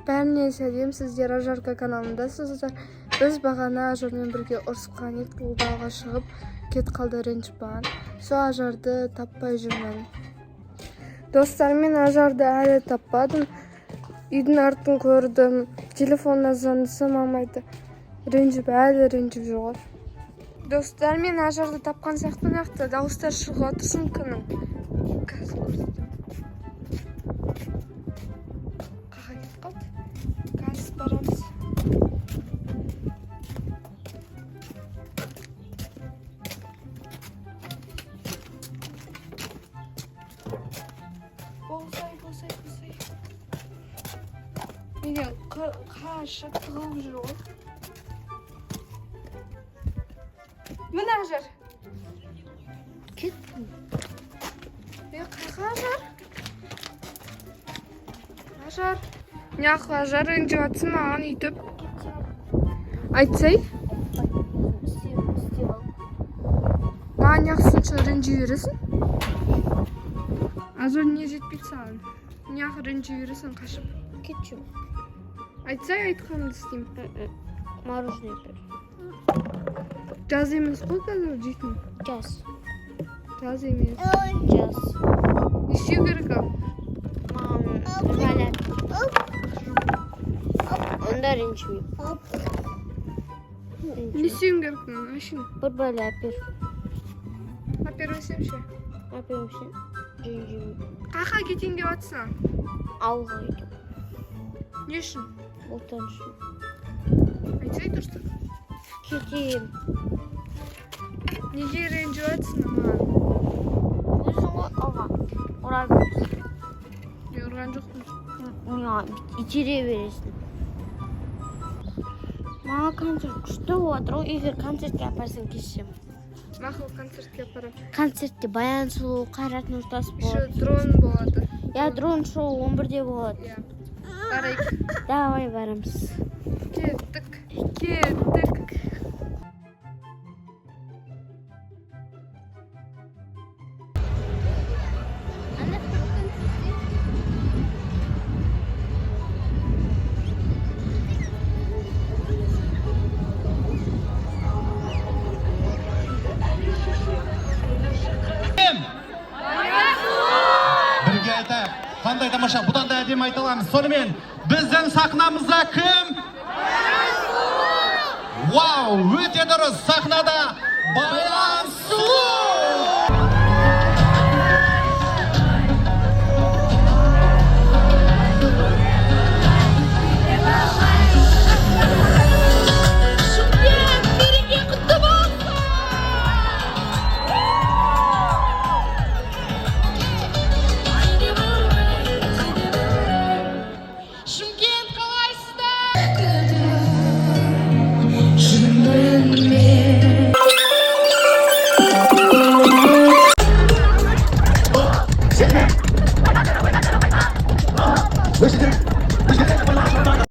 Бәріне сәлем, сіздер Ажарка каналындасыздар. Біз бағана Ажармен бірге ұрысқан едік, ол далаға шығып кет қалды, ренжіпан. Со Ажарды таппай жүрмін. Достармен Ажарды әлі таппадым. Үйдің артын көрдім. Телефонына звондасам алмайды. Әлі ренжіп жүр. Достармен Ажарды тапқан сияқты нақты дауыстар шығып отырсын күнің. Қазір көрсетем. Қаға кет қалды. Қазір барамыз. Болсай. Менен қашы тығылып жүр ғой. Мына Ажар. Кеттім. Қаға Ажар? Ажар. Неақы Ажар ренжіп атсын маған үйтіп. Айтсай? Маған неақысынша ренжіп бересің? Ажар не жетпейді саған? Неақы ренжіп бересің қашып? Кетчу. Айтсай, айтқанымды істеймін. Мороженое бер. Жаз емес қой қазір жейтін. Жаз. Жаз емес. Жаз. Не істеу керек ал? Маған бір бәле. Онда ренжімеймін. Не істеуім керек маған? Ашын. Бір бәле әпер. Әпермесем ше? Әпермесем ренжімеймін. Қақа кетейін деп атсың? Ауылға кетем. Не үшін? Отан үшін. Айтсай дұрыстап. Кетем. Неге ренжіп атсың маған? Өзің ғой алған. Ұрар бересің. Мен ұрған жоқпын. Маған итере бересің. Маған концерт күшті отыр ғой. Егер концертке апарсаң кетсем. Мақұл, концертке апарам. Концертте Баян Сұлу, Қайрат Нұртас болады. Еще дрон болады. Я дрон шоу 11-де болады. Иә. Барайық. Давай барамыз. Кеттік. Бірге айтайық. Қандай тамаша, бұдан да әдемі айта аламыз. Сонымен, біздің сахнамызда кім? Вау, өте дұрыс. Сахнада Баян Сұлу!